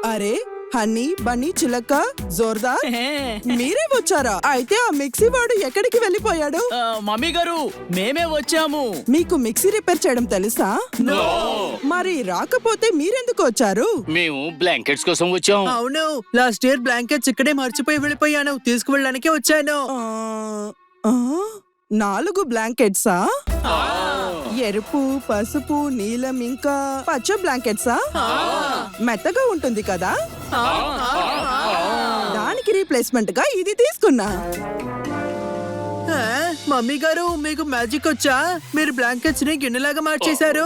అరే హనీ బన్నీ చిలక జోర్దార్ మీరే వచ్చారా? అయితే ఆ మిక్సీ వాడు ఎక్కడికి వెళ్ళిపోయాడు? మమ్మీ గారు మేమే వచ్చాము. మీకు మిక్సీ రిపేర్ చేయడం తెలుసా? మరి రాకపోతే మీరెందుకు వచ్చారు? మేము బ్లాంకెట్స్ కోసం వచ్చాం. అవును, లాస్ట్ ఇయర్ బ్లాంకెట్స్ ఇక్కడే మర్చిపోయి వెళ్ళిపోయాను. తీసుకువెళ్ళడానికి వచ్చాను. 4 బ్లాంకెట్సా? ఎరుపు పసుపు నీలం ఇంకా పచ్చ బ్లాంకెట్సా? మెత్తగా ఉంటుంది కదా, దానికి రీప్లేస్మెంట్ గా ఇది తీసుకున్నా. మమ్మీ గారు మీకు మ్యాజిక్ వచ్చా? మీరు బ్లాంకెట్స్ ని గిన్నెలాగా మార్చేశారు.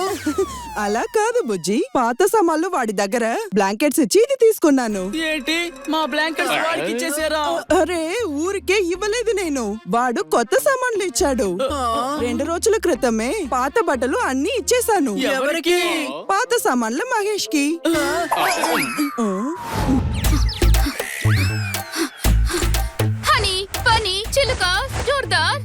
అలా కాదు బుజ్జి, పాత సామాన్లు వాడి దగ్గర బ్లాంకెట్స్ ఇచ్చి ఇది తీసుకున్నాను. ఏంటి మా బ్లాంకెట్స్ వాడికి ఇచ్చేసారా? అరే ఊరికే ఇవ్వలేదు నేను, వాడు కొత్త సామాన్లు ఇచ్చాడు. 2 రోజుల క్రితమే పాత బట్టలు అన్ని ఇచ్చేసాను. ఎవరికి? పాత సామాన్లు మహేష్ కి. హనీ బన్నీ చిలుక జోర్దార్,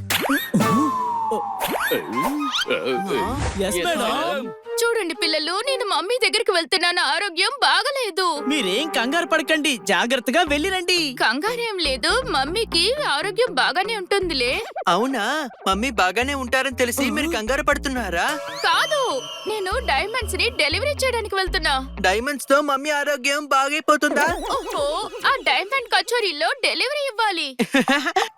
Yes, madam. చూడండి పిల్లలు, నేను మమ్మీ దగ్గరికి వెళ్తున్నాను. ఆరోగ్యం బాగలేదు. మీరేం కంగారు పడకండి, జాగ్రత్తగా వెళ్ళిరండి. కంగారేం లేదు, మమ్మీకి ఆరోగ్యం బాగానే ఉంటుందిలే. అవునా? మమ్మీ బాగానే ఉంటారని తెలిసి మీరు కంగారు పడుతున్నారా? కాదు, నేను డైమండ్స్ ని డెలివరీ చేయడానికి వెళ్తున్నా. డైమండ్స్ తో మమ్మీ ఆరోగ్యం బాగైపోతుందా? ఓహో, ఆ డైమండ్ కచోరీలో డెలివరీ ఇవ్వాలి.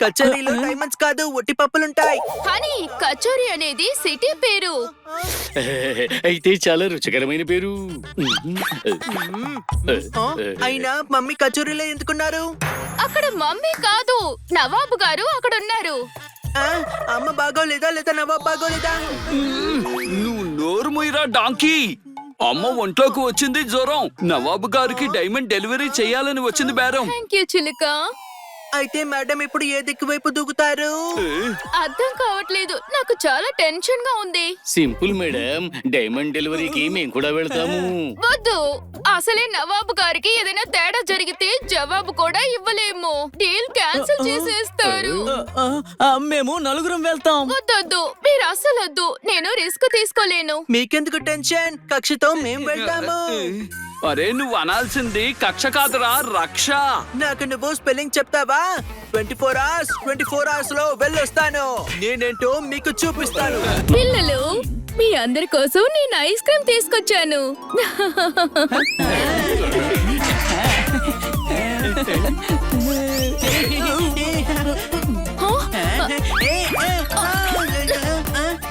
కచేరీలో డైమండ్స్ కాదు, ఒట్టి పప్పులుంటాయి. కానీ కచోరీ అనేది సిటీ పేరు. అయితే చాలా రుచికరమైన పేరు. అయినా మమ్మీ కచోరీలో ఎందుకున్నారు? అక్కడ మమ్మీ కాదు, నవాబు గారు అక్కడ ఉన్నారు. అమ్మ బాగోలేదా లేదా నవాబ్ బాగోలేదా? నువ్వు నోరు మొయ్యరా డాంకీ. అమ్మ ఒంట్లోకి వచ్చింది జ్వరం. నవాబు గారికి డైమండ్ డెలివరీ చేయాలని వచ్చింది బేరం. థ్యాంక్ యూ చిలుక. అయితే మేడం ఇప్పుడు ఏ దిక్కు వైపు దూకుతారు? అర్థం కావట్లేదు, నాకు చాలా టెన్షన్ గా ఉంది. సింపుల్ మేడం, డైమండ్ డెలివరీకి మేము కూడా వెళ్తాము. వద్దు, అసలే నవాబు గారికి ఏదైనా తేడా జరిగితే జవాబు కూడా ఇవ్వలేము. డీల్ క్యాన్సిల్ చేసేస్తారు. మేము 4 వెళ్తాం. వద్దొద్దు, మీరు అసలు వద్దు, నేను రిస్క్ తీసుకోలేను. మీకెందుకు టెన్షన్? కక్షతో మేము వెళ్తాము. అరే నువ్వు అనాల్సింది కక్ష కాదురా, రక్ష. నాకు నువ్వు స్పెల్లింగ్ చెప్తావా? 24 అవర్స్ లో వెళ్ళొస్తాను. నేనేంటో మీకు చూపిస్తాను. పిల్లలు, మీ అందరి కోసం నేను ఐస్ క్రీమ్ తీసుకొచ్చాను.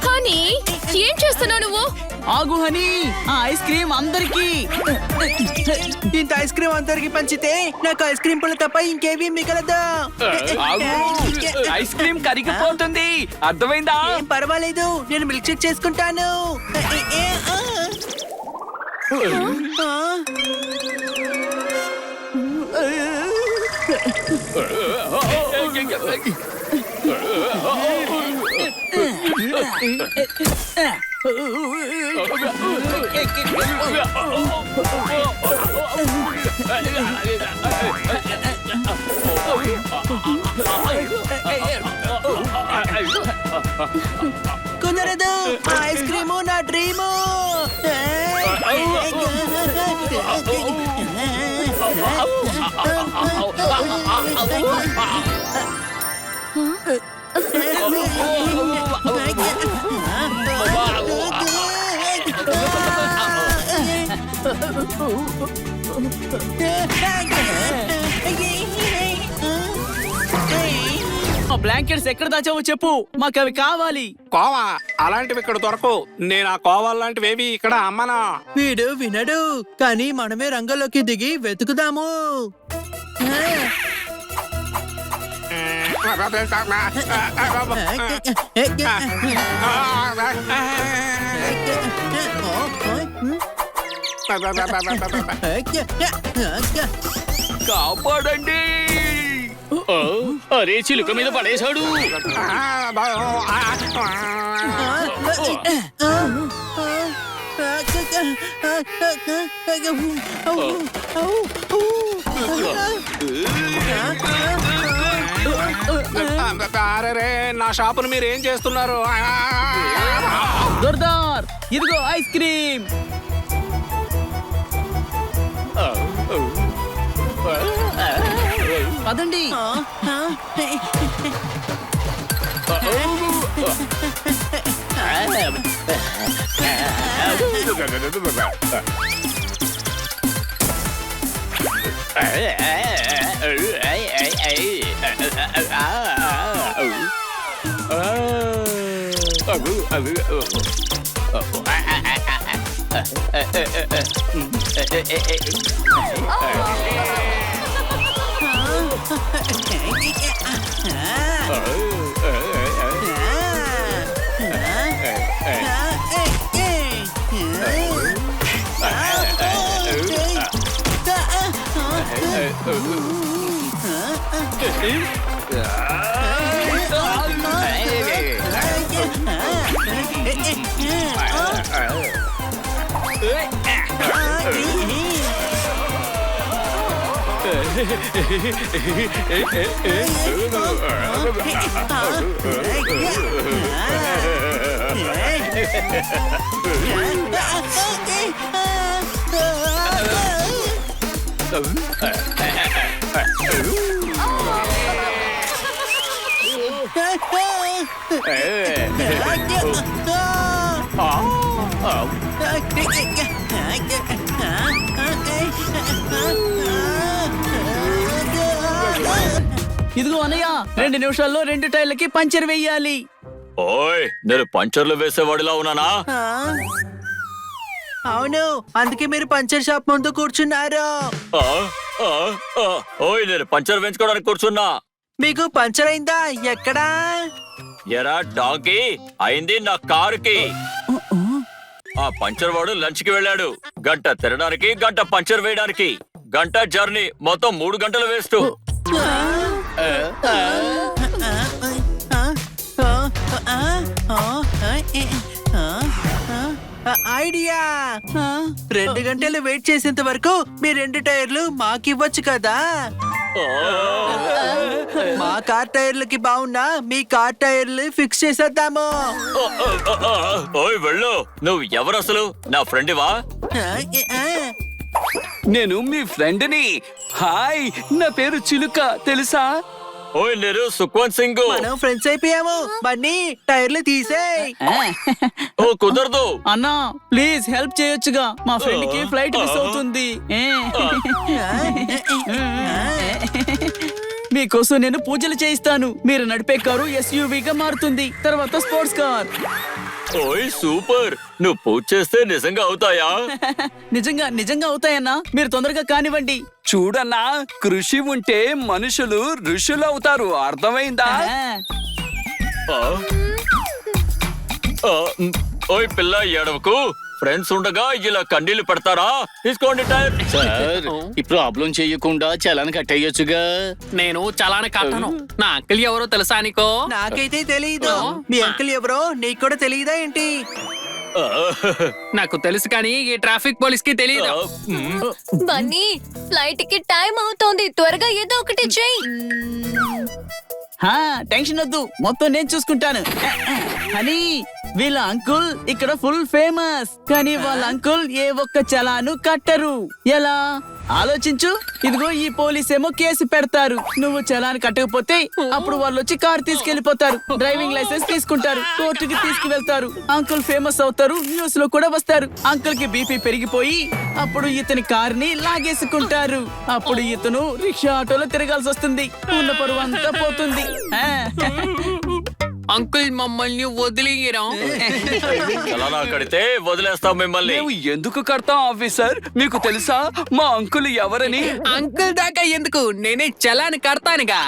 హనీ, ఏం చేస్తున్నావు నువ్వు? ఆగు హనీ, ఆ ఐస్ క్రీమ్ అందరికి. ఇంత ఐస్ క్రీమ్ అందరికి పంచితే నాకు ఐస్ క్రీమ్ పుల్ల తప్ప ఇంకేమీ మిగలదు. ఆగు. ఐస్ క్రీమ్ కరిగిపోతుంది, అర్థమైందా? ఏం పర్వాలేదు, నేను మిల్క్ షేక్ చేసుకుంటాను. కుదరదు, ఐస్ క్రీము నా డ్రీము. బ్లాంకెట్స్ ఎక్కడ దాచావో చెప్పు, మాకు అవి కావాలి. కోవా అలాంటివి ఇక్కడ దొరకవు. నేను ఆ కోవా లాంటివేవి ఇక్కడ అమ్మనా. వీడు వినడు, కానీ మనమే రంగంలోకి దిగి వెతుకుదాము. కాపాడండి. అరే చిలుక మీద పడేశాడు. అరే నా షాపును మీరు ఏం చేస్తున్నారు? జోర్దార్, ఇదిగో ఐస్ క్రీమ్. పదండి. ఇదిగో అన్నయ్య, 2 నిమిషాల్లో 2 టైర్లకి పంచర్ వేయాలి. ఓయ్ నేను పంచర్లు వేసేవాడిలా ఉన్నానా? అవును, అందుకే మీరు పంచర్ షాప్ ముందు కూర్చున్నారు. ఆ, ఆ, ఆ. ఓయ్ నేను పంచర్ వేయించుకోవడానికి కూర్చున్నా. మీకు పంచర్ అయిందా? ఎక్కడా? ఎరా డాంకీ, అయింది నా కారుకి. ఆ పంచర్ వాడు లంచ్ కి వెళ్ళాడు. గంట తినడానికి, గంట పంచర్ వేయడానికి. గంట జర్నీ, మొత్తం 3 గంటలు వేస్ట్. ఐడియా! 2 గంటలు వెయిట్ చేసేంత వరకు మీ 2 టైర్లు మాకివ్వచ్చు కదా. మా కార్ టైర్లకి బాగున్నా మీ కార్ టైర్లు ఫిక్స్ చేసేద్దాము. ఓయ్ వెళ్ళు. నువ్వు ఎవరు అసలు? నా ఫ్రెండ్వా? నేను మీ ఫ్రెండ్ని. హాయ్, నా పేరు చిలుక, తెలుసా? ఓయ్ నేను సుఖ్వంత్ సింగ్. మనం ఫ్రెండ్స్ అయిపోయాము. బన్నీ, టైర్లు తీసేయ్. ఓ కుదరదు. అన్నా ప్లీజ్ హెల్ప్ చేయొచ్చుగా, మా ఫ్రెండ్ కి ఫ్లైట్ మిస్ అవుతుంది. మీకోసం నేను పూజలు చేయిస్తాను. మీరు నడిపే కారు ఎస్యూవీగా మారుతుంది, తర్వాత స్పోర్ట్స్ కార్. ఓయ్ సూపర్. నువ్వు పూజ చేస్తే నిజంగా అవుతాయా? నిజంగా నిజంగా అవుతాయన్నా, మీరు తొందరగా కానివ్వండి. చూడన్నా, కృషి ఉంటే మనుషులు ఋషులు అవుతారు, అర్థమైందా? ఆ? ఆ, ఓయ్ పిల్ల ఏడవకు. ఫ్రెండ్స్ ఉండగా ఇలా కన్నీళ్లు పెడతారా? తీసుకోండి టైర్. సార్, ఈ ప్రాబ్లం చెయ్యకుండా చలాన్ కట్టేయొచ్చుగా. నేను చలాన కట్టను. నా అంకుల్ ఎవరో తెలుసా నీకో? నాకైతే తెలీదు. మీ అంకుల్ ఎవరో నీకు కూడా తెలియదా ఏంటి? ఆ, నాకు తెలుసు కానీ ఈ ట్రాఫిక్ పోలీస్ కి తెలియదు. బన్నీ, ఫ్లైట్ కి టైం అవుతోంది, త్వరగా ఏదో ఒకటి చెయ్యి. టెన్షన్ వద్దు, మొత్తం నేను చూసుకుంటాను. అని వీళ్ళ అంకుల్ ఇక్కడ ఫుల్ ఫేమస్, కానీ వాళ్ళ అంకుల్ ఏ ఒక్క చలాను కట్టరు. ఎలా ఆలోచించు. ఇదిగో ఈ పోలీస్ ఏమో కేసు పెడతారు. నువ్వు చలాన్ కట్టకపోతే అప్పుడు వాళ్ళు వచ్చి కార్ తీసుకెళ్లిపోతారు, డ్రైవింగ్ లైసెన్స్ తీసుకుంటారు, కోర్టుకి తీసుకువెళ్తారు. అంకుల్ ఫేమస్ అవుతారు, న్యూస్ లో కూడా వస్తారు. అంకుల్ కి బీపీ పెరిగిపోయి అప్పుడు ఇతని కార్ ని లాగేసుకుంటారు. అప్పుడు ఇతను రిక్షా ఆటోలో తిరగాల్సి వస్తుంది, ఉన్న పరువు అంతా పోతుంది. అంకుల్ మమ్మల్ని వదిలేయరా? చలానా కడితే వదిలేస్తాం మిమ్మల్ని. మేము ఎందుకు కడతాం ఆఫీసర్? మీకు తెలుసా మా అంకుల్ ఎవరని? అంకుల్ దాకా ఎందుకు, నేనే challan కడతానుగా.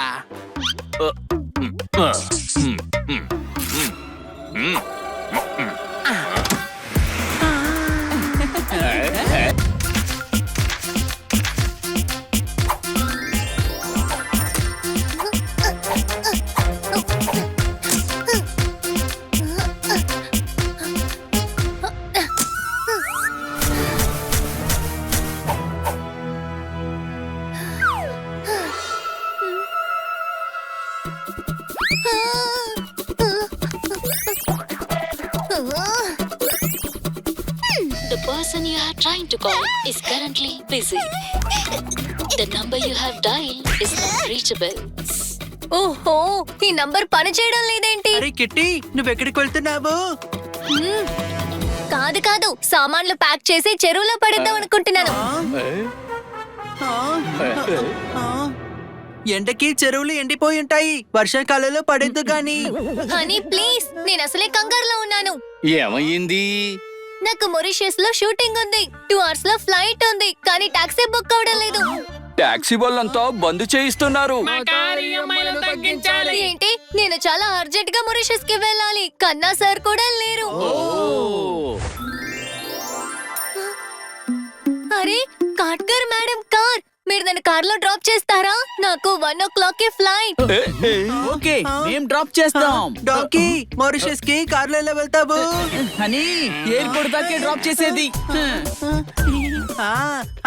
you are trying to call is currently busy. The number you have dialed is not reachable. ఓహో ఈ నంబర్ పని చేయడం లేదేంటి? అరే కిట్టి నువ్వెక్కడికి వెళ్తున్నావు? కాదు కాదు సామాన్లు ప్యాక్ చేసి చెరువులో పడేద్దాం అనుకుంటున్నాను. ఎండకి చెరువులు ఎండిపోయి ఉంటాయి, వర్షాకాలంలో పడేద్దు గాని. హనీ ప్లీజ్, నేను అసలే కంగారులో ఉన్నాను. ఏమయ్యింది? నాకు మొరిషియస్ లో షూటింగ్ ఉంది, 2 hours లో ఫ్లైట్ ఉంది, కానీ టాక్సీ బుక్ అవడం లేదు. టాక్సీ వాళ్ళంతా బంద్ చేయిస్తున్నారు. ఏంటి, నేను చాలా అర్జెంట్ గా మొరిషియస్ కి వెళ్ళాలి, కన్నా సార్ కూడా లేరు. అరే కాట్కర్ మేడం కార్, మీరు నన్ను కార్ లో డ్రాప్ చేస్తారా? నాకు 1 o'clock కి ఫ్లైట్. ఓకే మేం డ్రాప్ చేస్తాం. డాకీ మారిషస్ కి కార్లో ఎలా వెళ్తావు? అని ఎయిర్పోర్ట్ దాకే డ్రాప్ చేసేది.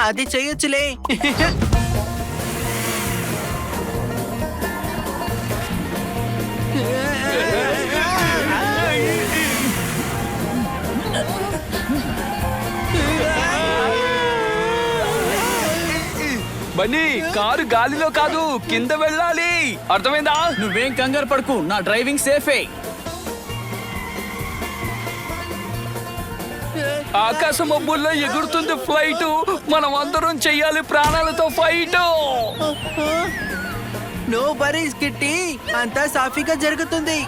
అది చెయ్యొచ్చులే. బన్నీ కారు గాలిలో కాదు కింద వెళ్ళాలి, అర్థమైందా? నువ్వేం కంగారు పడకు, నా డ్రైవింగ్ సేఫే. ఆకాశ మబ్బుల్లో ఎగురుతుంది ఫ్లైట్, మనం అందరం చెయ్యాలి ప్రాణాలతో ఫైట్. నో వరీస్ కిట్టి, అంతా సాఫీగా జరుగుతుంది.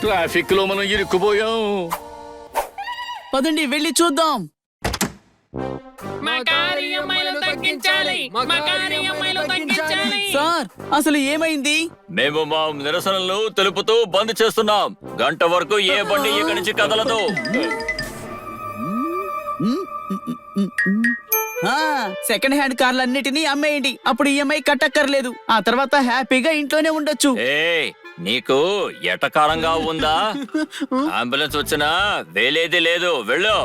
ట్రాఫిక్ లో మనం ఇరుక్కుపోయాం. పదండి వెళ్ళి చూద్దాం. సార్ అసలు ఏమైంది? మేము మా నిరసనలు తెలుపుతూ బంద్ చేస్తున్నాం. గంట వరకు ఏ బండి ఇక్కడి నుంచి కదలదు. సెకండ్ హ్యాండ్ కార్లన్నిటినీ అమ్మేయండి, అప్పుడు ఈఎంఐ కట్టక్కర్లేదు. ఆ తర్వాత హ్యాపీగా ఇంట్లోనే ఉండొచ్చు. నీకు ఎటకారంగా ఉందా? అంబులెన్స్ వచ్చినా వేలేది లేదు, వెళ్ళు.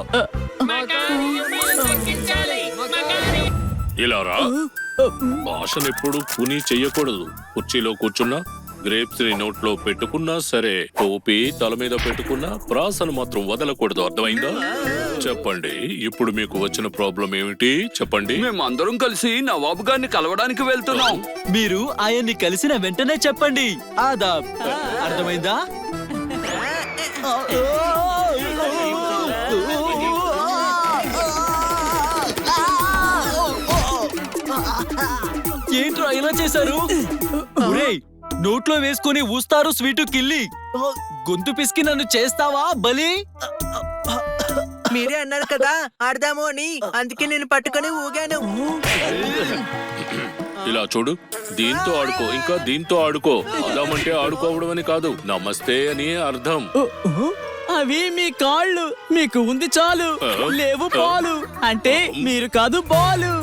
ఇలా రా. భాషను ఎప్పుడు పుని చెయ్యకూడదు. కుర్చీలో కూర్చున్నా, గ్రేప్స్ ని నోట్లో పెట్టుకున్నా సరే, టోపీ తల మీద పెట్టుకున్నా ప్రాసను మాత్రం వదలకూడదు, అర్థమైందా? చెప్పండి, ఇప్పుడు మీకు వచ్చిన ప్రాబ్లం ఏమిటి? చెప్పండి. మేమందరం కలిసి నవాబు గారిని కలవడానికి వెళ్తున్నాం. మీరు ఆయన్ని కలిసిన వెంటనే చెప్పండి, ఆదాబ్. అర్థమైందా? ఏంట్రా ఇలా చేశారు? నోట్లో వేసుకుని ఊస్తారు స్వీటు కిల్లి. గొంతు పిసికి నన్ను చేస్తావా బలి? మీరే అన్నారు కదా ఆడదాము అని, అందుకే నేను పట్టుకొని ఊగాను. ఇలా చూడు, దీంతో ఆడుకో, ఇంకా దీంతో ఆడుకో. అదామంటే ఆడుకోవడం అని కాదు, నమస్తే అని అర్థం. అవి మీ కాళ్ళు, మీకు ఉంది చాలు, లేవు పాలు. అంటే మీరు కాదు బాలు.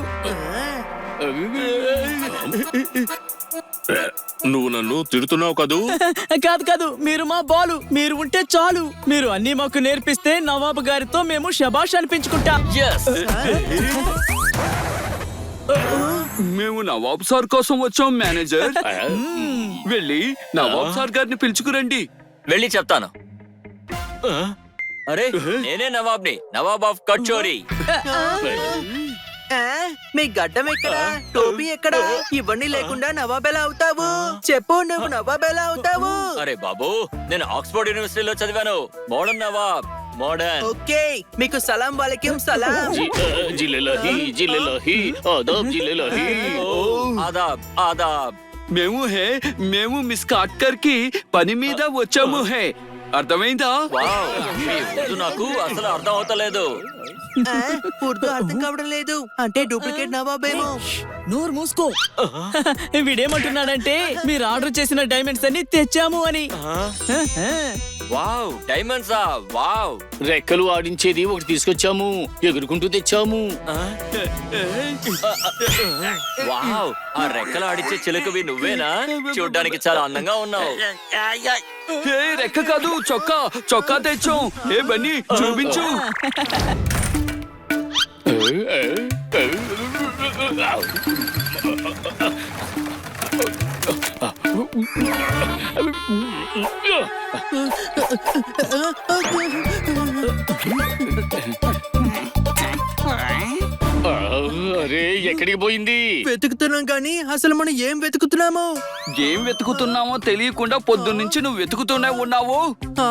నువ్వు నన్ను తిడుతున్నావు కదూ? కాదు కాదు, మీరు మా బాలు, మీరు ఉంటే చాలు. మీరు అన్ని మాకు నేర్పిస్తే నవాబు గారితో మేము శబాష్ అనిపించుకుంటాం. మేము నవాబ్ సార్ కోసం వచ్చాం మేనేజర్. వెళ్ళి నవాబ్ సార్ గారిని పిలుచుకురండి. వెళ్ళి చెప్తాను. అరే నేనే నవాబ్ని, నవాబ్ ఆఫ్ కచోరీ. మీ గడ్డం ఎక్కడా, టోపీ ఎక్కడా? ఇవన్నీ లేకుండా నవాబ్ ఎలా అవుతావు? చెప్పు, నువ్వు నవాబ్ ఎలా అవుతావు? అరే బాబు, నేను ఆక్స్ఫర్డ్ యూనివర్సిటీలో చదివాను. Modern Nawab, modern. ఓకే, మీకు సలాం వాలేకుం సలాం. జిలేలహి జిలేలహి ఆదాబ్ జిలేలహి. ఆదాబ్ ఆదాబ్. మేము మిస్ కాట్కర్ కి పని మీద వచ్చాము. హే, అర్థమైందా? వావ్, మీ ఉర్దూ నాకు అసలు అర్థం అవుతలేదు. ఉర్దూ అర్థం కావడం లేదు అంటే డూప్లికేట్ నవాబేమో. నోరు మూసుకో. వీడేమంటున్నాడంటే మీరు ఆర్డర్ చేసిన డైమండ్స్ అన్ని తెచ్చాము అని. వావ్, డైమండ్సా? వావ్. రెక్కలు ఆడించేది ఒకటి తీసుకొచ్చాము, ఎగురుకుంటూ తెచ్చాము. వావ్, ఆ రెక్కలు ఆడిచ్చే చిలుకవి నువ్వేనా? చూడ్డానికి చాలా అందంగా ఉన్నావు. రెక్క కాదు, చొక్కా తెచ్చాం. ఏ బన్నీ చూపించు. ఎక్కడికి పోయింది? వెతుకుతున్నాం కానీ అసలు మనం ఏం వెతుకుతున్నాము? ఏం వెతుకుతున్నామో తెలియకుండా పొద్దున్నుంచి నువ్వు వెతుకుతూనే ఉన్నావు. ఆ,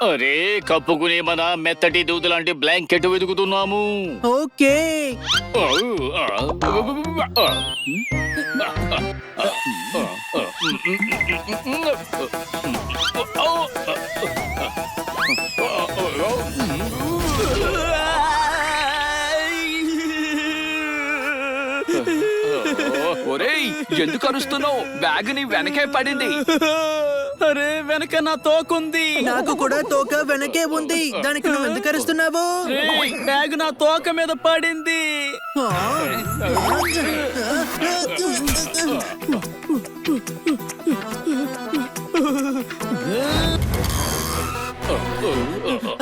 అరే కప్పుకునే మన మెత్తటి దూదు లాంటి బ్లాంకెట్ వెతుకుతున్నాము. ఓకే. ఒరేయ్ ఎందుకు అరుస్తున్నావు? బ్యాగ్ నీ వెనకే పడింది. అరే వెనక నా తోకుంది. నాకు కూడా తోక వెనకే ఉంది. దానికి నువ్వు ఎందుకు అరుస్తున్నావు? రేయ్, బ్యాగ్ నా తోక మీద పడింది. ఆ,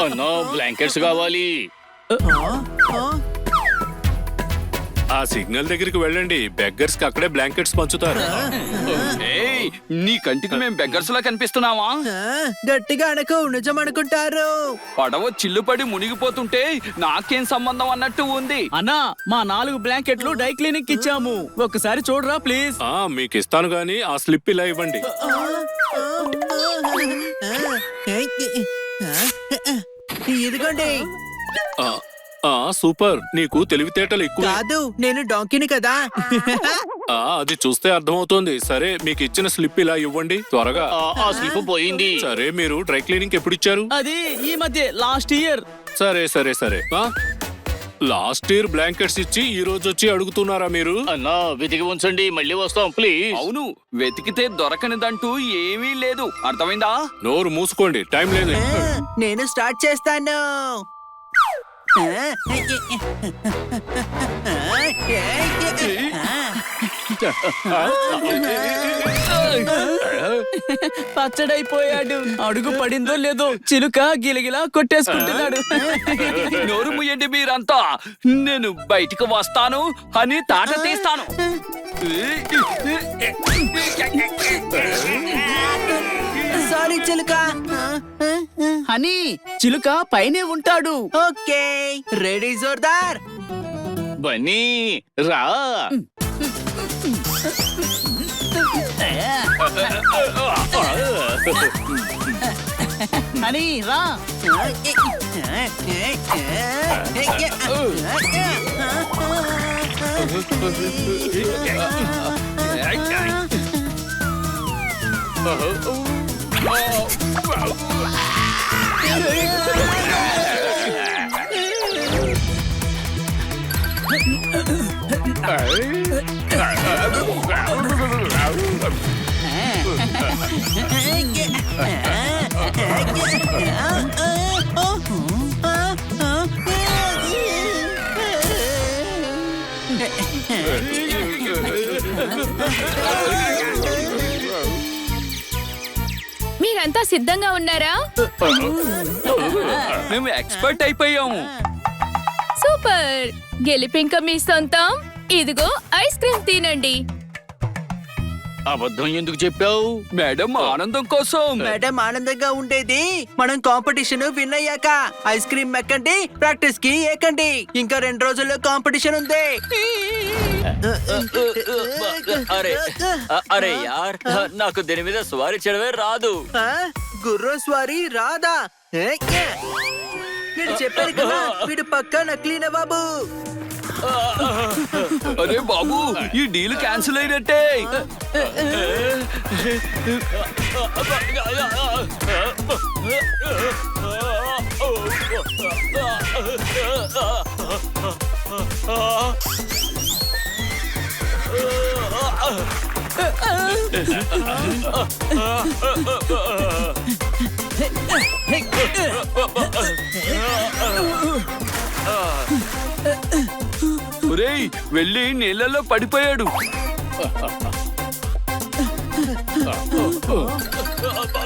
అన్నా బ్లాంకెట్స్ కావాలి. ఆ, ఆ సిగ్నల్ దగ్గరికి వెళ్ళండి. బెగ్గర్స్ కి అక్కడే బ్లాంకెట్స్ పంచుతారు. ఏయ్ నీ కంటికి మేము బెగ్గర్స్ లా కనిపిస్తున్నావా? గట్టిగా అనకు, నిజం అనుకుంటారు. పడవ చిల్లుపడి మునిగిపోతుంటే నాకేం సంబంధం అన్నట్టు ఉంది. అన్నా మా 4 బ్లాంకెట్లు డై క్లీనిక్ ఇచ్చాము. ఒక్కసారి చూడరా ప్లీజ్. మీకు ఇస్తాను గానీ ఆ స్లిప్ ఇలా ఇవ్వండి. ఇదిగోండి. సూపర్, నీకు తెలివితేటలు ఎక్కువ. కాదు, నేను డాంకీని కదా. అది చూస్తే అర్థమవుతోంది. సరే మీకు ఇచ్చిన స్లిప్ ఇలా ఇవ్వండి త్వరగా. ఆ స్లిప్ పోయింది. సరే మీరు డ్రై క్లీనింగ్ ఎప్పుడు ఇచ్చారు? అది ఈ మధ్య లాస్ట్ ఇయర్. సరే సరే సరే. లాస్ట్ ఇయర్ బ్లాంకెట్స్ ఇచ్చి ఈ రోజు వచ్చి అడుగుతున్నారా మీరు? అన్నా వెతికి ఉంచండి, మళ్ళీ వస్తాం ప్లీజ్. అవును, వెతికితే దొరకనిదంటూ ఏమీ లేదు. అర్థమైందా? నోరు మూసుకోండి, టైం లేదు. నేను స్టార్ట్ చేస్తాను. పచ్చడైపోయాడు. అడుగు పడిందో లేదో చిలుక గిలగిలా కొట్టేసుకుంటున్నాడు. నోరు ముయ్యండి మీరంతా. నేను బయటికి వస్తాను అని తాట తీస్తాను. సారీ చిలుక. హనీ చిలుక పైనే ఉంటాడు. Okay, ready Jordar. బన్నీ రా. హనీ రా. మీరంతా సిద్ధంగా ఉన్నారా? మేము ఎక్స్పర్ట్ అయిపోయాము. సూపర్. గెలిపింక మీ సొంతం. ఇదిగో ఐస్ క్రీమ్ తినండి. అబద్ధం ఎందుకు చెప్పావు? మేడం ఆనందం కోసం. మేడం ఆనందంగా ఉండేది మనం కాంపిటీషన్ విన్ అయ్యాక. ఐస్ క్రీమ్ మెక్కండి, ప్రాక్టీస్ కి ఏకండి. ఇంకా 2 రోజుల్లో కాంపిటీషన్ ఉంది. అరే అరే యార్, నాకు దీని మీద స్వారీ చేయడమే రాదు. గుర్రం స్వారీ రాదా? నేను చెప్పాను కదా, వీడు పక్కా నకిలీ నవాబు. అరే బాబు, ఈ డీల్ క్యాన్సిల్ అయినట్టే. ఒరేయ్, వెళ్ళి నీళ్ళలో పడిపోయాడు.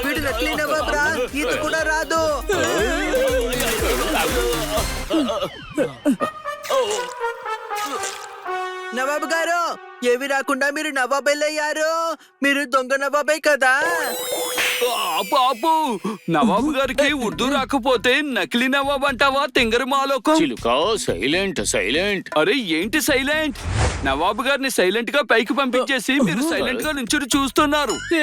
వీడు నకిలీ నవాబు రా, ఈత కూడా రాదు. నవాబు గారు, ఏవి రాకుండా మీరు నవాబులయ్యారు. మీరు దొంగ నవాబే కదా. ఆపు ఆపు. నవాబు గారికి ఉర్దూ రాకపోతే నకిలీ నవాబు అంటావా తింగరి మాలోకం? చిలుక సైలెంట్ సైలెంట్. అరే ఏంటి సైలెంట్? నవాబు గారిని సైలెంట్ గా పైకి పంపించేసి మీరు సైలెంట్ గా నుంచి చూస్తున్నారు.